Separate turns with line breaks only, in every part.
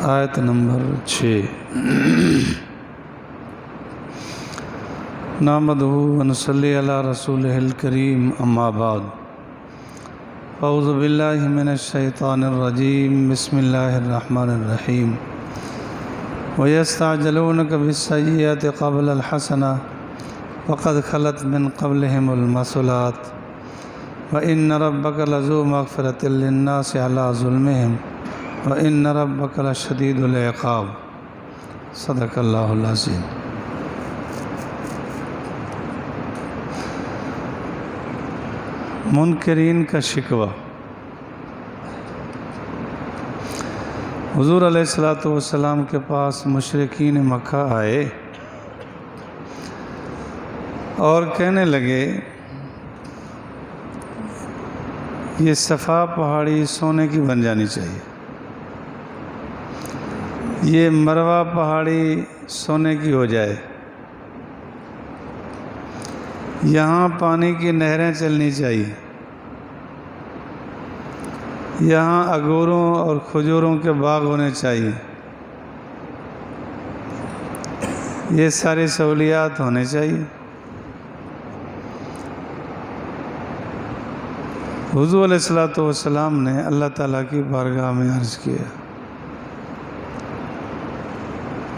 آیت نمبر 6 نحمدہ ونصلی علی رسولہ الکریم اما بعد اعوذ باللہ من الشیطان الرجیم بسم اللہ الرحمن الرحیم وَيَسْتَعْجِلُونَكَ بِالسَّيِّئَةِ قَبْلَ الْحَسَنَةِ وَقَدْ خَلَتْ مِنْ قَبْلِهِمُ الْمَثُلَاتُ وَإِنَّ رَبَّكَ لَذُو مَغْفِرَةٍ لِلنَّاسِ عَلَىٰ ظُلْمِهِمْ وَإِنَّ رَبَّكَ لَشَدِيدُ الْعِقَابِ صدق اللہ العظیم۔ منکرین کا شکوہ۔ حضور علیہ السلام کے پاس مشرکین مکہ آئے اور کہنے لگے یہ صفا پہاڑی سونے کی بن جانی چاہیے، یہ مروہ پہاڑی سونے کی ہو جائے، یہاں پانی کی نہریں چلنی چاہیے، یہاں انگوروں اور کھجوروں کے باغ ہونے چاہیے، یہ ساری سہولیات ہونے چاہیے۔ حضور علیہ السلام نے اللہ تعالیٰ کی بارگاہ میں عرض کیا۔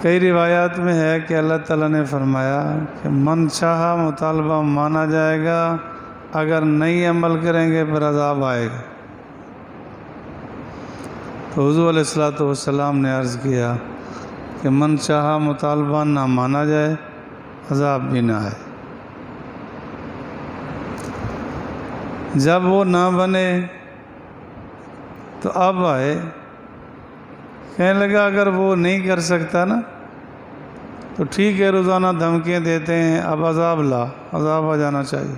کئی روایات میں ہے کہ اللہ تعالیٰ نے فرمایا کہ من چاہا مطالبہ مانا جائے گا، اگر نہیں عمل کریں گے پھر عذاب آئے گا۔ تو حضور علیہ السلام نے عرض کیا کہ من چاہا مطالبہ نہ مانا جائے، عذاب بھی نہ آئے۔ جب وہ نہ بنے تو اب آئے، کہنے لگا اگر وہ نہیں کر سکتا نا تو ٹھیک ہے، روزانہ دھمکیاں دیتے ہیں، اب عذاب آ جانا چاہیے۔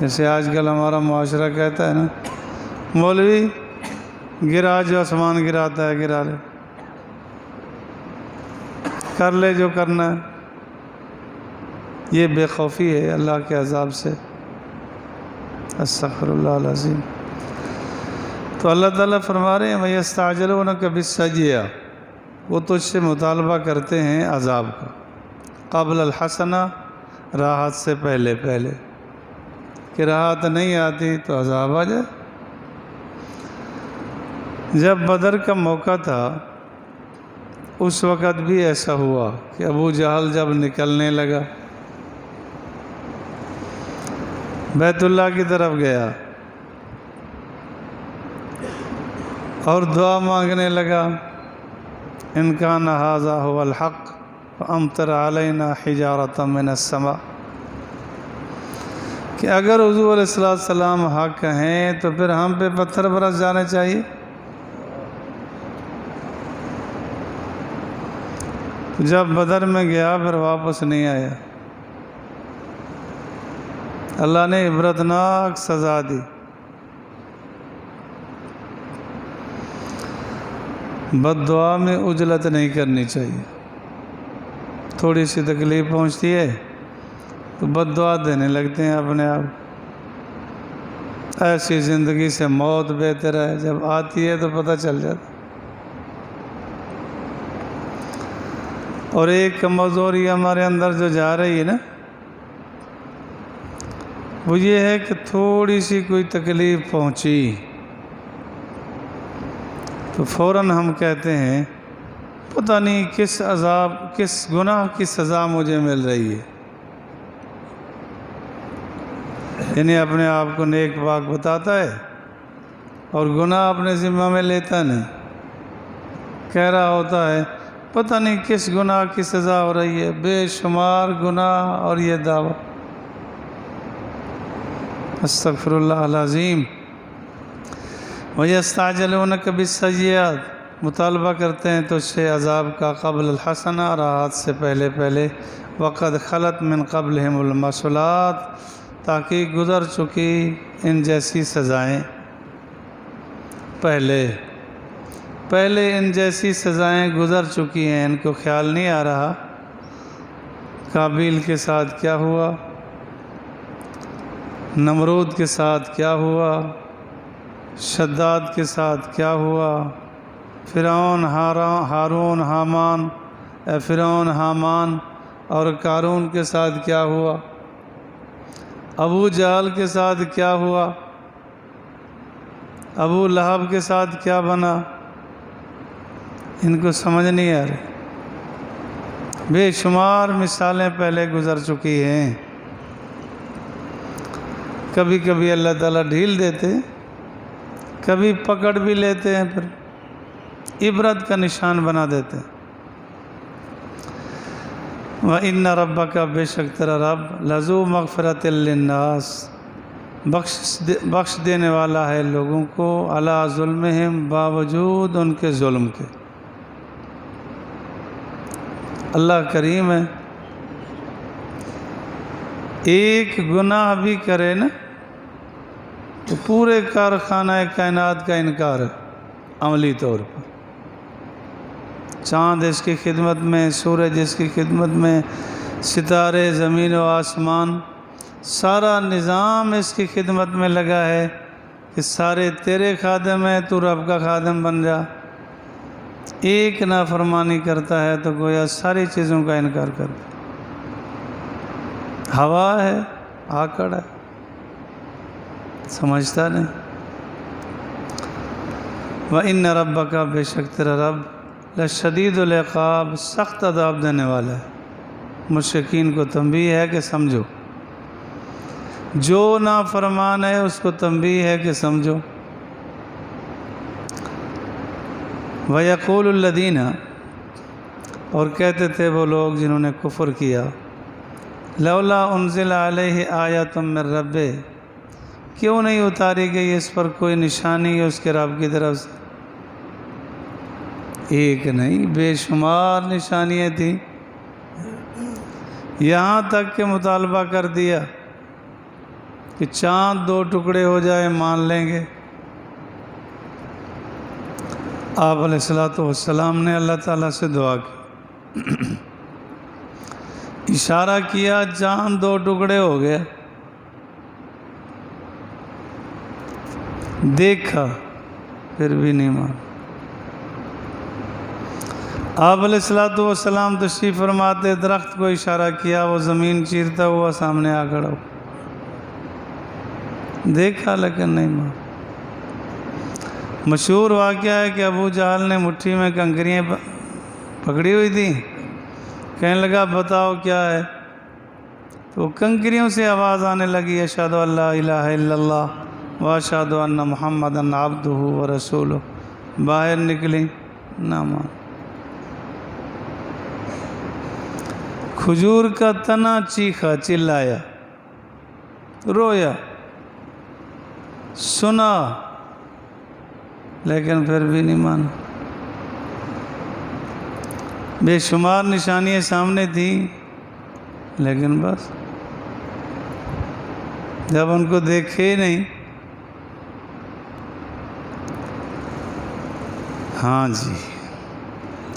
جیسے آج کل ہمارا معاشرہ کہتا ہے نا، مولوی گرا جو آسمان گراتا ہے گرا لے، کر لے جو کرنا ہے۔ یہ بے خوفی ہے اللہ کے عذاب سے، استغفر اللہ العظیم۔ تو اللہ تعالیٰ فرما رہے ہیں وَيَسْتَعْجِلُونَكَ بِالسَّيِّئَةِ، وہ تجھ سے مطالبہ کرتے ہیں عذاب کا، قبل الحسنہ، راحت سے پہلے کہ راحت نہیں آتی تو عذاب آ جائے۔ جب بدر کا موقع تھا اس وقت بھی ایسا ہوا کہ ابو جہل جب نکلنے لگا بیت اللہ کی طرف گیا اور دعا مانگنے لگا، ان کان ھذا ھو الحق فامطر علینا حجارۃ من السماء، کہ اگر حضور علیہ السلام حق ہیں تو پھر ہم پہ پتھر برس جانے چاہیے۔ جب بدر میں گیا پھر واپس نہیں آیا، اللہ نے عبرتناک سزا دی۔ بد دعا میں عجلت نہیں کرنی چاہیے، تھوڑی سی تکلیف پہنچتی ہے تو بد دعا دینے لگتے ہیں اپنے آپ۔ ایسی زندگی سے موت بہتر ہے، جب آتی ہے تو پتہ چل جاتا۔ اور ایک کمزوری ہمارے اندر جو جا رہی ہے نا، وہ یہ ہے کہ تھوڑی سی کوئی تکلیف پہنچی تو فوراً ہم کہتے ہیں پتہ نہیں کس عذاب، کس گناہ کی سزا مجھے مل رہی ہے، یعنی اپنے آپ کو نیک پاک بتاتا ہے اور گناہ اپنے ذمہ میں لیتا نہیں، کہہ رہا ہوتا ہے پتہ نہیں کس گناہ کی سزا ہو رہی ہے، بے شمار گناہ اور یہ دعویٰ۔ استغفر اللہ العظیم۔ وَيَسْتَعْجِلُونَكَ بِالسَّيِّئَاتِ، مطالبہ کرتے ہیں تو اس سے عذاب کا، قبل الحسنہ، راحت سے پہلے، وَقَدْ خَلَتْ مِنْ قَبْلِهِمُ الْمَثُلَاتُ، تاکہ گزر چکی ان جیسی سزائیں پہلے ان جیسی سزائیں گزر چکی ہیں، ان کو خیال نہیں آ رہا قابیل کے ساتھ کیا ہوا، نمرود کے ساتھ کیا ہوا، شداد کے ساتھ کیا ہوا، فرعون، ہارون، فرعون، حامان اور قارون کے ساتھ کیا ہوا، ابو جہل کے ساتھ کیا ہوا، ابو لہب کے ساتھ کیا بنا، ان کو سمجھ نہیں آ رہی۔ بے شمار مثالیں پہلے گزر چکی ہیں۔ کبھی کبھی اللہ تعالیٰ ڈھیل دیتے، کبھی پکڑ بھی لیتے ہیں، پھر عبرت کا نشان بنا دیتے ہیں۔ وَإِنَّ رَبَّكَ بے شک تیرا رب لَذُو مَغْفِرَةٍ لِلنَّاسِ بخش دینے والا ہے لوگوں کو، عَلَىٰ ظُلْمِهِمْ باوجود ان کے ظلم کے۔ اللہ کریم ہے، ایک گناہ بھی کرے نا تو پورے کارخانہ کائنات کا انکار ہے عملی طور پر۔ چاند اس کی خدمت میں، سورج اس کی خدمت میں، ستارے، زمین و آسمان، سارا نظام اس کی خدمت میں لگا ہے کہ سارے تیرے خادم ہیں، تو رب کا خادم بن جا۔ ایک نافرمانی کرتا ہے تو گویا ساری چیزوں کا انکار کرتا۔ ہوا ہے، آکڑ ہے، سمجھتا نہیں۔ وَإِنَّ رَبَّكَ بے شک تیرا رب لشدید العقاب سخت عذاب دینے والا ہے۔ مشرکین کو تنبیہ ہے کہ سمجھو، جو نافرمان ہے اس کو تنبیہ ہے کہ سمجھو۔ وَيَقُولُ الَّذِينَ اور کہتے تھے وہ لوگ جنہوں نے کفر کیا، لولا انزل علیہ آیۃ من ربہ کیوں نہیں اتاری گئی اس پر کوئی نشانی اس کے رب کی طرف سے؟ ایک نہیں بے شمار نشانیاں تھیں، یہاں تک کہ مطالبہ کر دیا کہ چاند 2 ٹکڑے ہو جائے مان لیں گے۔ آپ علیہ السلام نے اللہ تعالیٰ سے دعا کی، اشارہ کیا، چاند 2 ٹکڑے ہو گیا، دیکھا پھر بھی نہیں مان۔ آپ علیہ السلام تشریف فرماتے، درخت کو اشارہ کیا، وہ زمین چیرتا ہوا سامنے آ کھڑا ہو، دیکھا لیکن نہیں مان۔ مشہور واقعہ ہے کہ ابو جہل نے مٹھی میں کنکریاں پکڑی ہوئی تھیں، کہنے لگا بتاؤ کیا ہے، تو کنکریوں سے آواز آنے لگی، اشہد ان لا الہ الا اللہ واشہد ان محمدًا عبدہ ورسولہ، باہر نکلی، نہ مان۔ کھجور کا تنا چیخا، چلایا، رویا، سنا، لیکن پھر بھی نہیں مانا۔ بے شمار نشانیاں سامنے تھیں، لیکن بس جب ان کو دیکھے ہی نہیں۔ ہاں جی،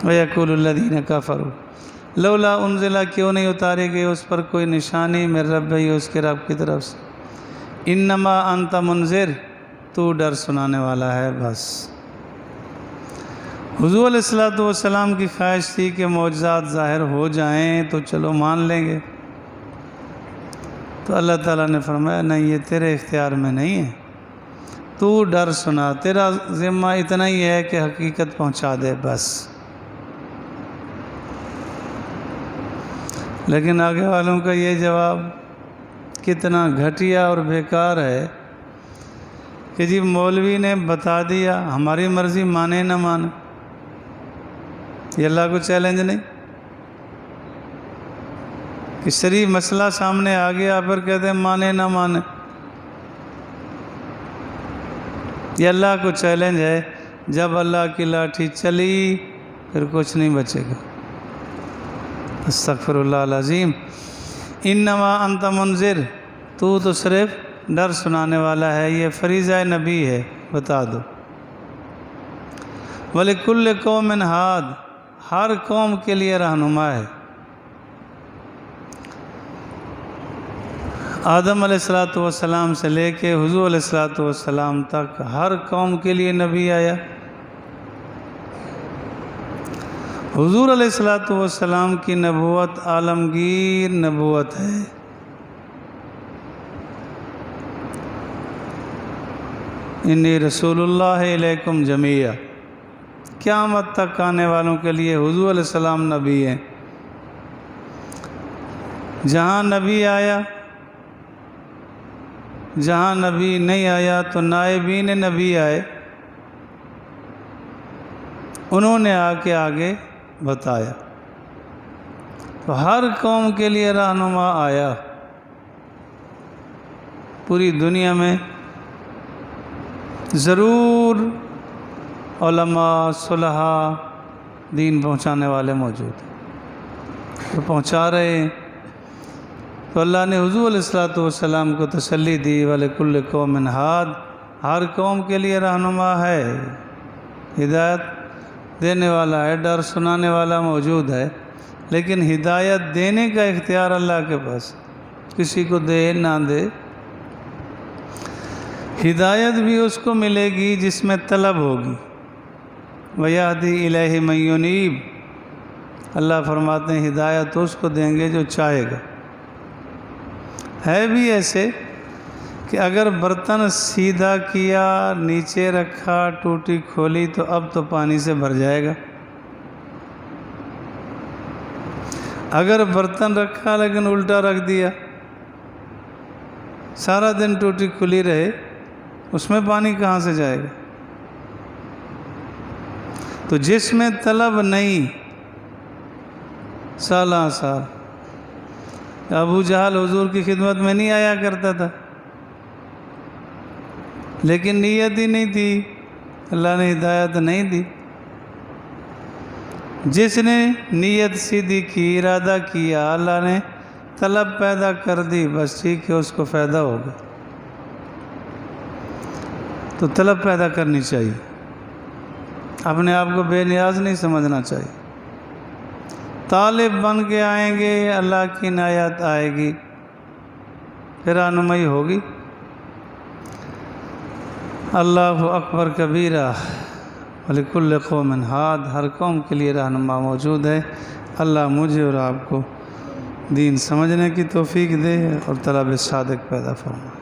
وَيَقُولُ الَّذِينَ كَفَرُوا لولا انزلہ کیوں نہیں اتاری گئی اس پر کوئی نشانی من ربہ اس کے رب کی طرف سے، انما انت منذر تو ڈر سنانے والا ہے بس۔ حضور علیہ السلام کی خواہش تھی کہ معجزات ظاہر ہو جائیں تو چلو مان لیں گے، تو اللہ تعالیٰ نے فرمایا نہیں، یہ تیرے اختیار میں نہیں ہے، تو ڈر سنا، تیرا ذمہ اتنا ہی ہے کہ حقیقت پہنچا دے بس۔ لیکن آگے والوں کا یہ جواب کتنا گھٹیا اور بیکار ہے کہ جی مولوی نے بتا دیا، ہماری مرضی مانے نہ مانے، یہ اللہ کو چیلنج نہیں کہ شریف مسئلہ سامنے آ گیا پھر کہتے ہیں مانے نہ مانے، یہ اللہ کو چیلنج ہے۔ جب اللہ کی لاٹھی چلی پھر کچھ نہیں بچے گا۔ استغفر اللہ العظیم۔ انما انت منذر، تو صرف ڈر سنانے والا ہے، یہ فریضہ نبی ہے، بتا دو۔ وَلِكُلِّ قَوْمٍ ہاد، ہر قوم کے لیے رہنما ہے۔ آدم علیہ السلام سے لے کے حضور علیہ السلام تک ہر قوم کے لیے نبی آیا، حضور علیہ الصلوۃ والسلام کی نبوت عالمگیر نبوت ہے۔ انی رسول اللہ علیکم جمیعا، قیامت تک آنے والوں کے لیے حضور علیہ السلام نبی ہیں۔ جہاں نبی آیا، جہاں نبی نہیں آیا تو نائبین نبی آئے، انہوں نے آ کے آگے بتایا، تو ہر قوم کے لیے رہنما آیا۔ پوری دنیا میں ضرور علماء صلحاء دین پہنچانے والے موجود ہیں، تو پہنچا رہے ہیں۔ تو اللہ نے حضور علیہ الصلوۃ والسلام کو تسلی دی، وَلِكُلِّ قَوْمٍ ہاد، ہر قوم کے لیے رہنما ہے، ہدایت دینے والا ہے، ڈر سنانے والا موجود ہے، لیکن ہدایت دینے کا اختیار اللہ کے پاس، کسی کو دے نہ دے۔ ہدایت بھی اس کو ملے گی جس میں طلب ہوگی، وَيَهْدِي إِلَيْهِ مَن يُنِيبُ، اللہ فرماتے ہیں ہدایت اس کو دیں گے جو چاہے گا۔ ہے بھی ایسے کہ اگر برتن سیدھا کیا، نیچے رکھا، ٹوٹی کھولی تو اب تو پانی سے بھر جائے گا۔ اگر برتن رکھا لیکن الٹا رکھ دیا، سارا دن ٹوٹی کھلی رہے، اس میں پانی کہاں سے جائے گا؟ تو جس میں طلب نہیں، سالہ سال ابو جہل حضور کی خدمت میں نہیں آیا کرتا تھا، لیکن نیت ہی نہیں تھی، اللہ نے ہدایت نہیں دی۔ جس نے نیت سیدھی کی، ارادہ کیا، اللہ نے طلب پیدا کر دی، بس ٹھیک ہے، اس کو فائدہ ہوگا۔ تو طلب پیدا کرنی چاہیے، اپنے آپ کو بے نیاز نہیں سمجھنا چاہیے۔ طالب بن کے آئیں گے، اللہ کی عنایت آئے گی، پھر رہنمائی ہوگی۔ اللہ اکبر کبیرہ، وَلِكُلِّ قَوْمٍ ہاد، ہر قوم کے لیے رہنما موجود ہے۔ اللہ مجھے اور آپ کو دین سمجھنے کی توفیق دے اور طلب صادق پیدا فرمائے۔